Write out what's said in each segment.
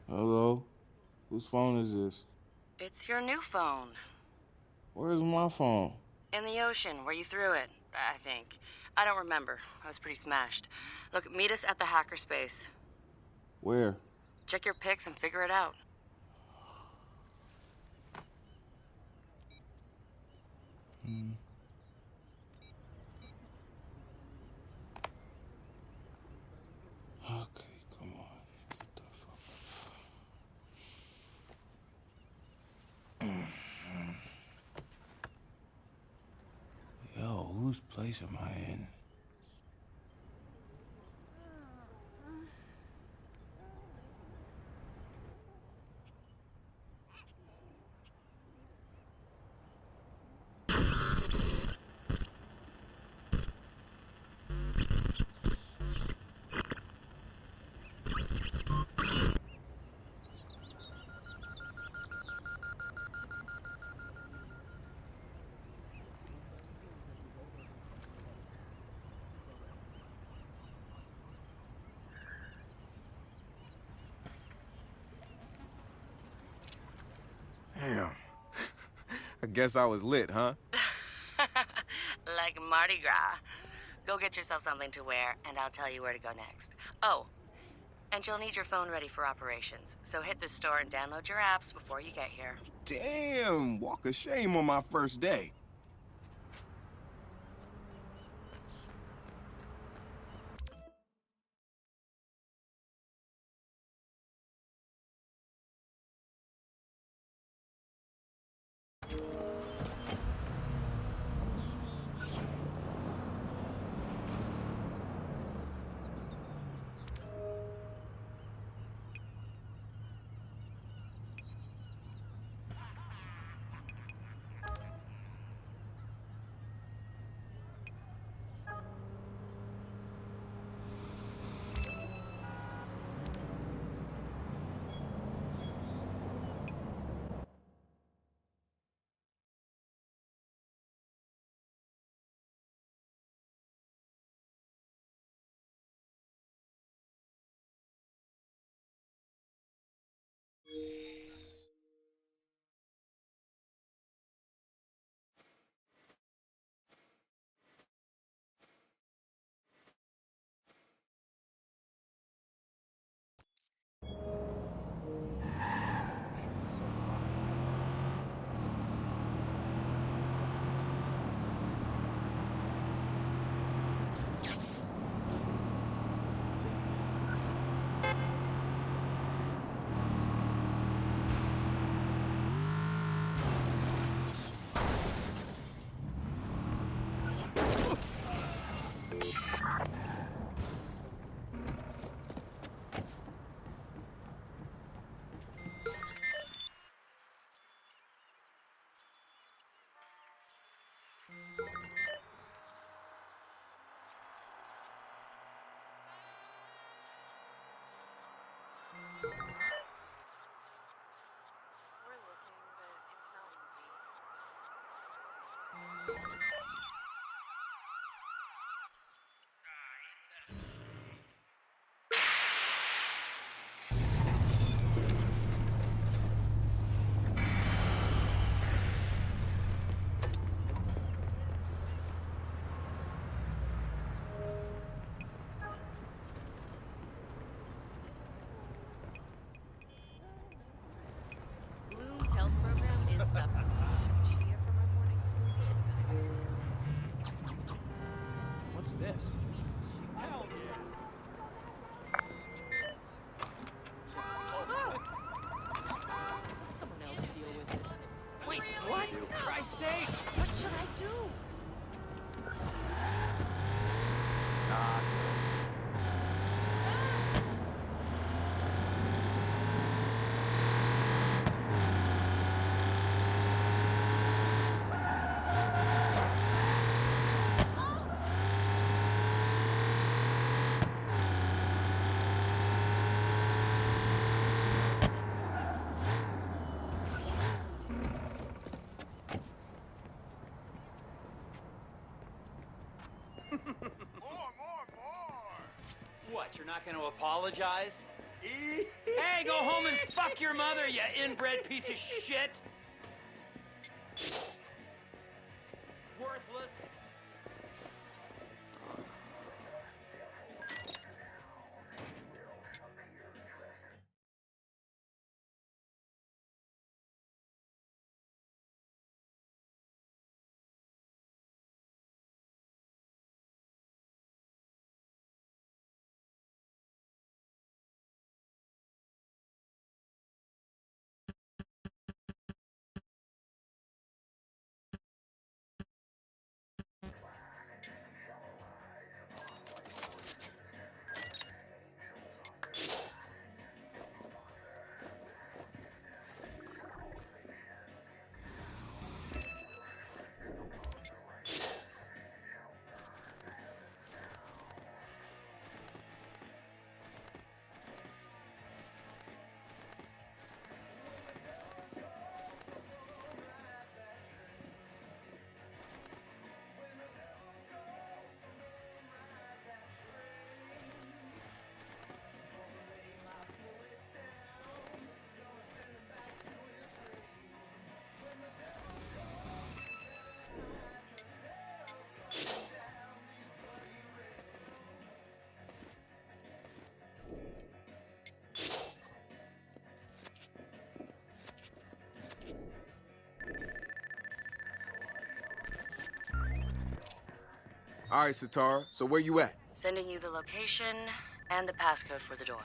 Hello? Whose phone is this? It's your new phone. Where's my phone? In the ocean, where you threw it, I think. I don't remember. I was pretty smashed. Look, meet us at the hackerspace. Where? Check your pics and figure it out. Okay, come on. Get the fuck up. Yo, whose place am I in? Damn. I guess I was lit, huh? Like Mardi Gras. Go get yourself something to wear, and I'll tell you where to go next. Oh, and you'll need your phone ready for operations. So hit the store and download your apps before you get here. Damn, walk of shame on my first day. What's this? Hell Someone else deal with it. Wait, what? For Christ's sake! What should I do? What, you're not gonna apologize? Hey, go home and fuck your mother, you inbred piece of shit! Worthless. All right, Satara, so where you at? Sending you the location and the passcode for the door.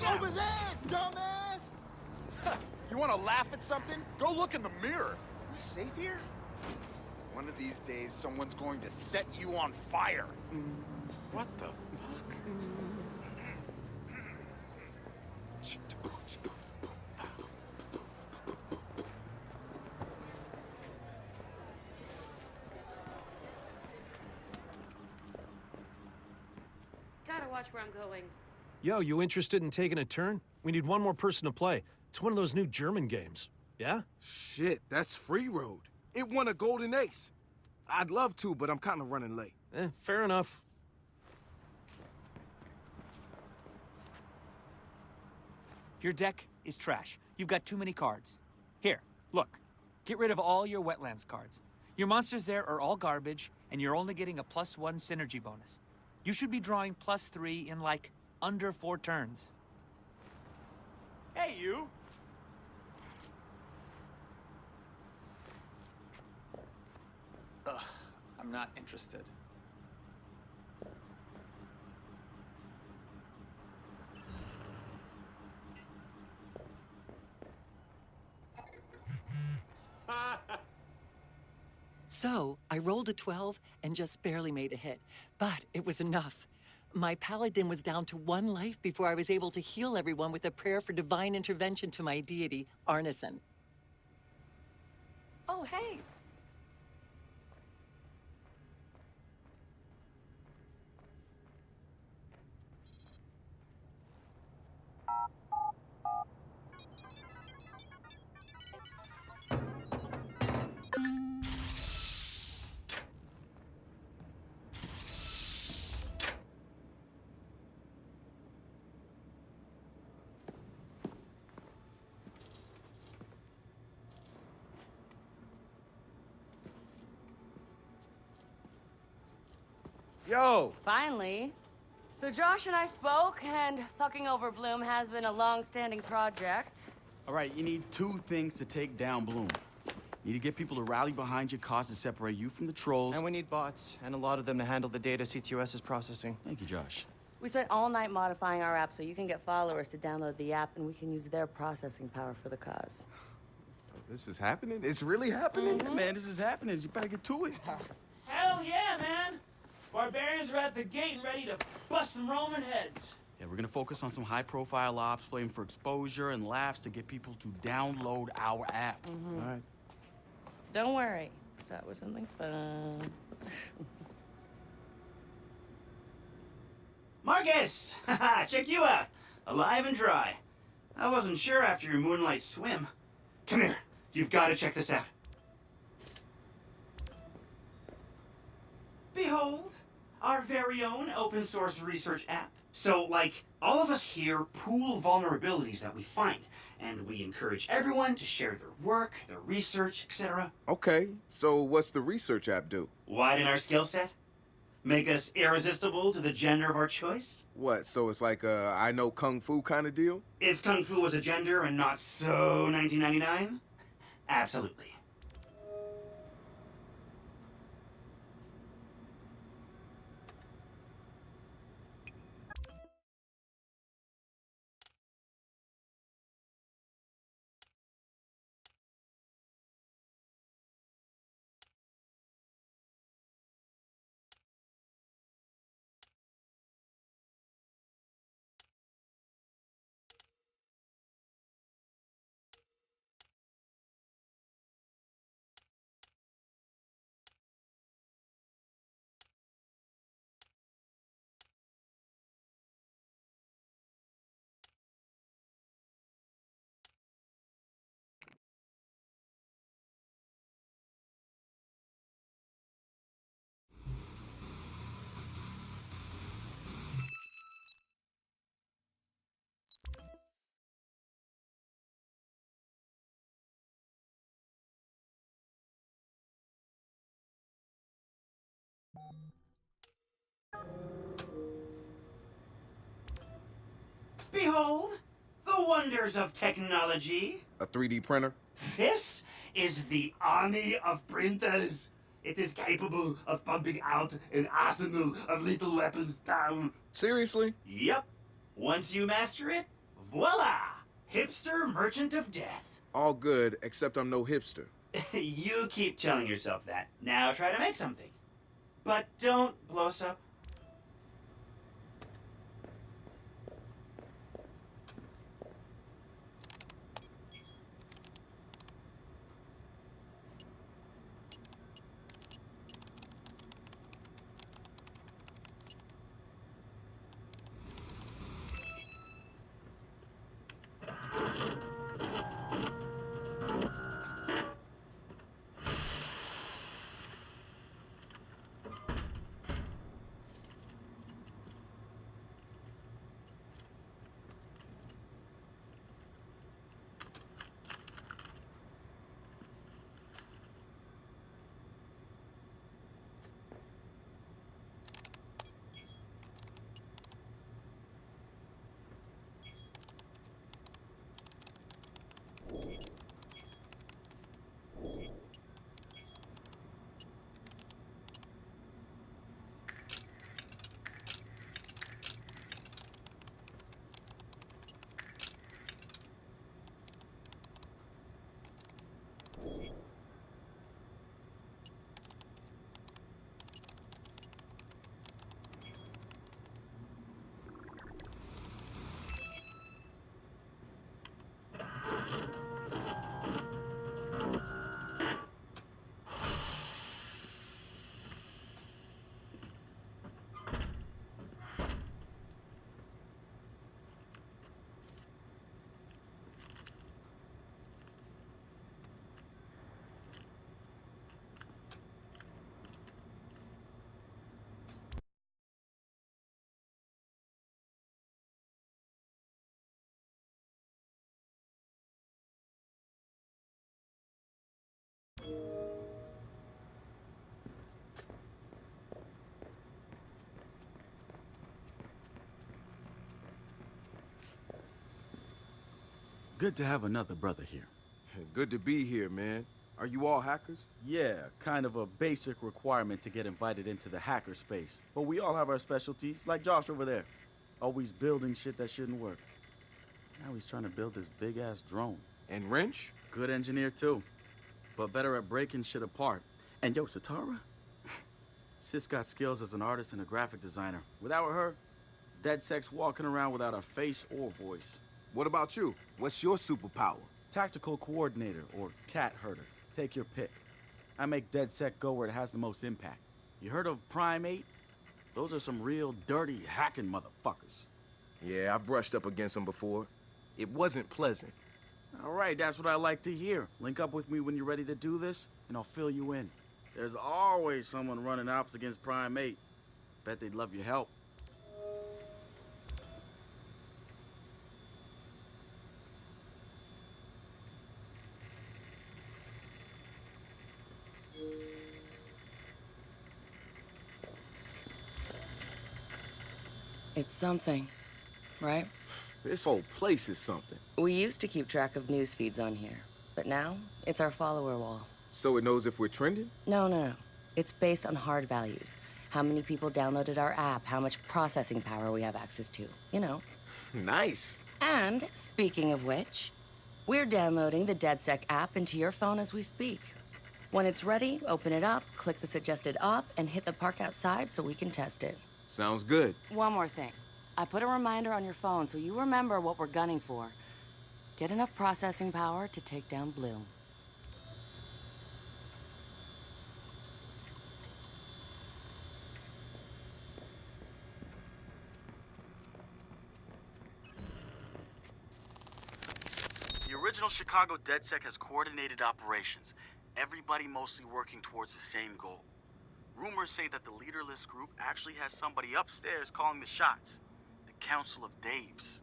Over there, dumbass! You want to laugh at something? Go look in the mirror. You safe here? One of these days, someone's going to set you on fire. What the fuck? Gotta watch where I'm going. Yo, you interested in taking a turn? We need one more person to play. It's one of those new German games. Yeah? Shit, that's Free Road. It won a golden ace. I'd love to, but I'm kind of running late. Fair enough. Your deck is trash. You've got too many cards. Here, look. Get rid of all your wetlands cards. Your monsters there are all garbage, and you're only getting a +1 synergy bonus. You should be drawing +3 in, like, under 4 turns. Hey, you! Ugh, I'm not interested. So, I rolled a 12 and just barely made a hit, but it was enough. My paladin was down to 1 life before I was able to heal everyone with a prayer for divine intervention to my deity, Arneson. Oh, hey! Yo! Finally. So Josh and I spoke, and fucking over Bloom has been a long-standing project. All right, you need 2 things to take down Bloom. You need to get people to rally behind your cause and separate you from the trolls. And we need bots, and a lot of them to handle the data CTOS is processing. Thank you, Josh. We spent all night modifying our app so you can get followers to download the app, and we can use their processing power for the cause. This is happening? It's really happening? Yeah, man, this is happening. You better get to it. Hell yeah, man! Barbarians are at the gate and ready to bust some Roman heads. Yeah, we're gonna focus on some high-profile ops, playing for exposure and laughs to get people to download our app. All right. Don't worry. That was something fun. Marcus! Haha, check you out. Alive and dry. I wasn't sure after your moonlight swim. Come here. You've got to check this out. Behold, our very own open source research app. So, like, all of us here pool vulnerabilities that we find, and we encourage everyone to share their work, their research, etc. Okay, so what's the research app do? Widen our skill set? Make us irresistible to the gender of our choice? What, so it's like a I know Kung Fu kind of deal? If Kung Fu was a gender and not so 1999? Absolutely. Behold, the wonders of technology. A 3D printer? This is the army of printers. It is capable of pumping out an arsenal of lethal weapons down. Seriously? Yep. Once you master it, Voila! Hipster merchant of death. All good, except I'm no hipster. You keep telling yourself that. Now try to make something. But don't blow us up. Good to have another brother here. Good to be here, man. Are you all hackers? Yeah, kind of a basic requirement to get invited into the hacker space. But we all have our specialties, like Josh over there. Always building shit that shouldn't work. Now he's trying to build this big-ass drone. And Wrench? Good engineer, too. But better at breaking shit apart. And yo, Satara? Sis got skills as an artist and a graphic designer. Without her, DedSec's walking around without a face or voice. What about you? What's your superpower? Tactical coordinator, or cat herder. Take your pick. I make DedSec go where it has the most impact. You heard of Prime 8? Those are some real dirty hacking motherfuckers. Yeah, I've brushed up against them before. It wasn't pleasant. All right, that's what I like to hear. Link up with me when you're ready to do this, and I'll fill you in. There's always someone running ops against Prime 8. Bet they'd love your help. It's something, right? This whole place is something. We used to keep track of news feeds on here, but now it's our follower wall. So it knows if we're trending? No. It's based on hard values. How many people downloaded our app, how much processing power we have access to, you know. Nice. And, speaking of which, we're downloading the DedSec app into your phone as we speak. When it's ready, open it up, click the suggested op, and hit the park outside so we can test it. Sounds good. One more thing. I put a reminder on your phone so you remember what we're gunning for. Get enough processing power to take down Bloom. The original Chicago DedSec has coordinated operations. Everybody mostly working towards the same goal. Rumors say that the leaderless group actually has somebody upstairs calling the shots. The Council of Daves.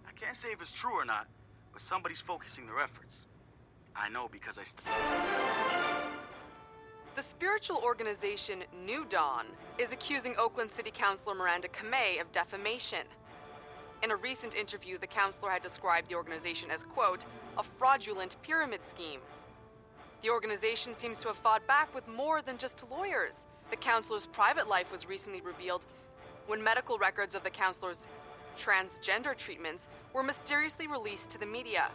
I can't say if it's true or not, but somebody's focusing their efforts. I know because The spiritual organization New Dawn is accusing Oakland City Councilor Miranda Kamei of defamation. In a recent interview, the councilor had described the organization as, quote, a fraudulent pyramid scheme. The organization seems to have fought back with more than just lawyers. The councilor's private life was recently revealed when medical records of the councilor's transgender treatments were mysteriously released to the media.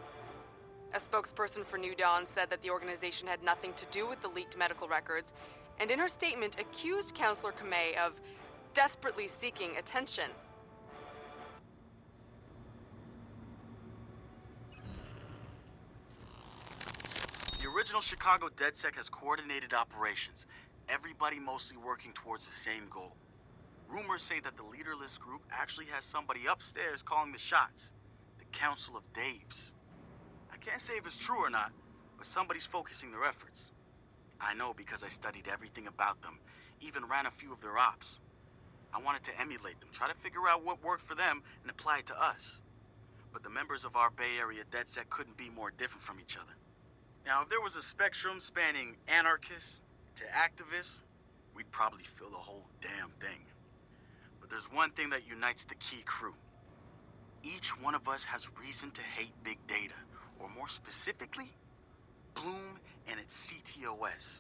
A spokesperson for New Dawn said that the organization had nothing to do with the leaked medical records, and in her statement accused Counselor Kamei of desperately seeking attention. The original Chicago DedSec has coordinated operations, everybody mostly working towards the same goal. Rumors say that the leaderless group actually has somebody upstairs calling the shots, the Council of Daves. I can't say if it's true or not, but somebody's focusing their efforts. I know because I studied everything about them, even ran a few of their ops. I wanted to emulate them, try to figure out what worked for them and apply it to us. But the members of our Bay Area DedSec couldn't be more different from each other. Now, if there was a spectrum spanning anarchists to activists, we'd probably fill the whole damn thing. But there's one thing that unites the key crew. Each one of us has reason to hate big data, or more specifically, Bloom and its CTOS.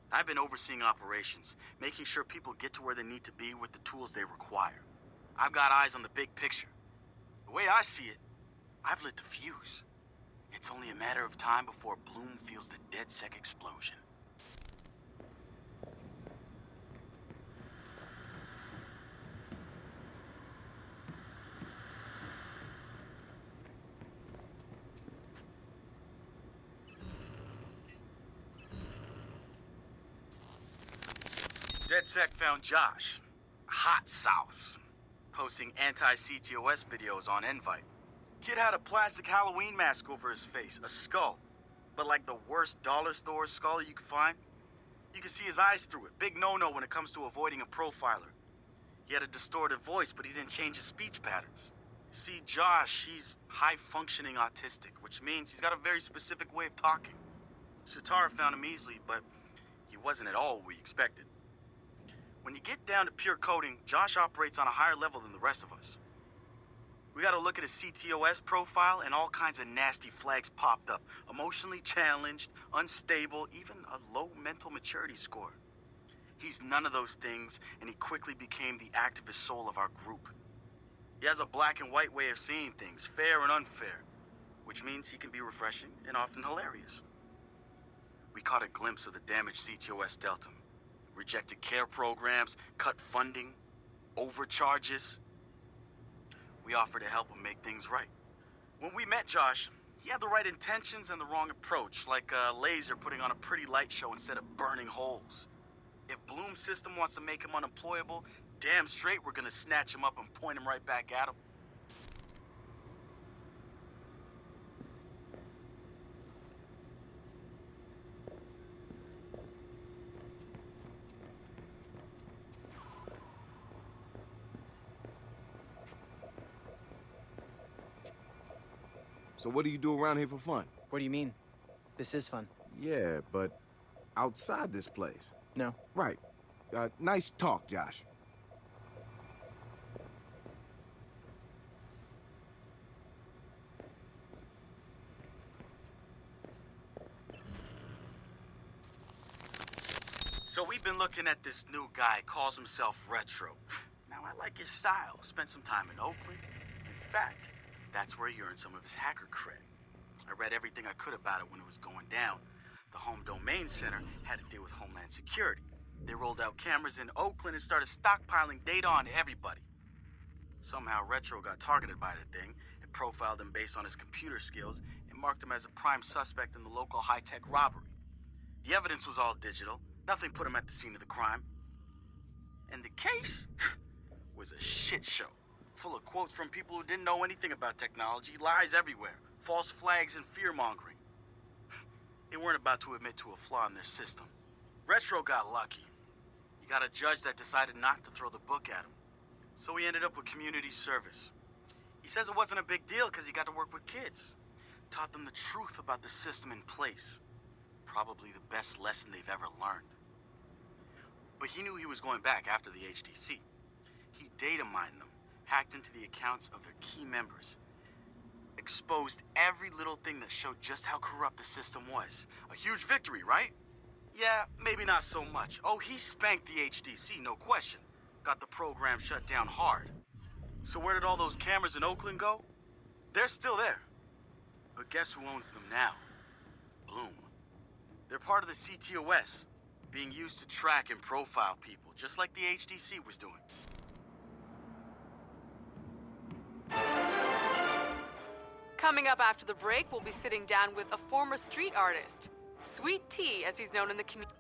I've been overseeing operations, making sure people get to where they need to be with the tools they require. I've got eyes on the big picture. The way I see it, I've lit the fuse. It's only a matter of time before Bloom feels the DedSec explosion. DedSec found Josh, hot sauce, posting anti-CTOS videos on Invite. Kid had a plastic Halloween mask over his face, a skull, but like the worst dollar store skull you could find. You could see his eyes through it, big no-no when it comes to avoiding a profiler. He had a distorted voice, but he didn't change his speech patterns. See, Josh, he's high-functioning autistic, which means he's got a very specific way of talking. Satara found him easily, but he wasn't at all what we expected. When you get down to pure coding, Josh operates on a higher level than the rest of us. We gotta look at his CTOS profile and all kinds of nasty flags popped up. Emotionally challenged, unstable, even a low mental maturity score. He's none of those things, and he quickly became the activist soul of our group. He has a black and white way of seeing things, fair and unfair, which means he can be refreshing and often hilarious. We caught a glimpse of the damage CTOS dealt him. Rejected care programs, cut funding, overcharges. We offered to help him make things right. When we met Josh, he had the right intentions and the wrong approach, like a laser putting on a pretty light show instead of burning holes. If Bloom's system wants to make him unemployable, damn straight we're gonna snatch him up and point him right back at him. So what do you do around here for fun? What do you mean? This is fun. Yeah, but outside this place. No. Right. Nice talk, Josh. So we've been looking at this new guy, calls himself Retro. Now I like his style, spent some time in Oakland. In fact, that's where he earned some of his hacker cred. I read everything I could about it when it was going down. The Home Domain Center had to deal with Homeland Security. They rolled out cameras in Oakland and started stockpiling data on everybody. Somehow Retro got targeted by the thing and profiled him based on his computer skills and marked him as a prime suspect in the local high-tech robbery. The evidence was all digital. Nothing put him at the scene of the crime. And the case was a shit show. Full of quotes from people who didn't know anything about technology, lies everywhere, false flags and fear-mongering. They weren't about to admit to a flaw in their system. Retro got lucky. He got a judge that decided not to throw the book at him. So he ended up with community service. He says it wasn't a big deal because he got to work with kids. Taught them the truth about the system in place. Probably the best lesson they've ever learned. But he knew he was going back after the HDC. He data mined them, hacked into the accounts of their key members, exposed every little thing that showed just how corrupt the system was. A huge victory, right? Yeah, maybe not so much. Oh, he spanked the HDC, no question. Got the program shut down hard. So where did all those cameras in Oakland go? They're still there. But guess who owns them now? Bloom. They're part of the CTOS, being used to track and profile people, just like the HDC was doing. Coming up after the break, we'll be sitting down with a former street artist. Sweet Tea, as he's known in the community.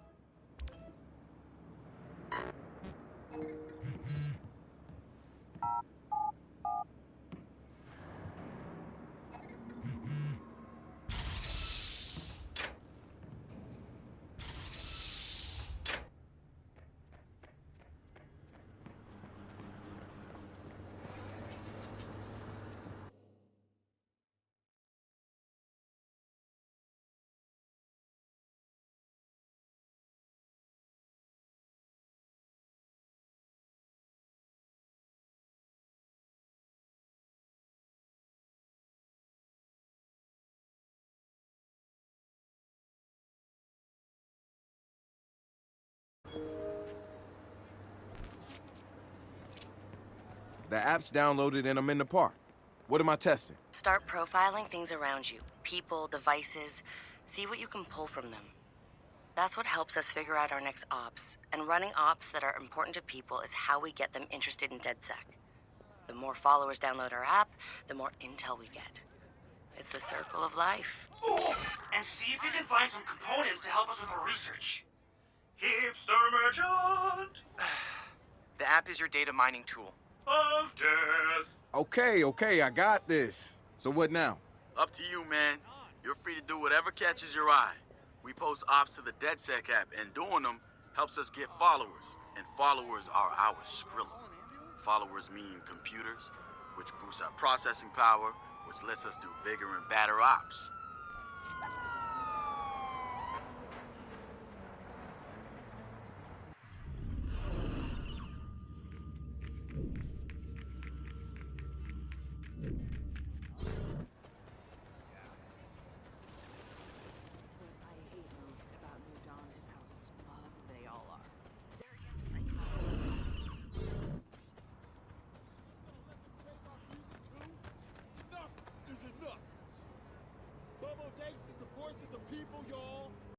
The app's downloaded and I'm in the park. What am I testing? Start profiling things around you. People, devices. See what you can pull from them. That's what helps us figure out our next ops. And running ops that are important to people is how we get them interested in DedSec. The more followers download our app, the more intel we get. It's the circle of life. And see if you can find some components to help us with our research. Hipster merchant The app is your data mining tool. of death. Okay, I got this. So what now? Up to you, man. You're free to do whatever catches your eye. We post ops to the DedSec app, and doing them helps us get followers. And followers are our Skrilla. Followers mean computers, which boosts our processing power, which lets us do bigger and badder ops. Is the voice of the people, y'all.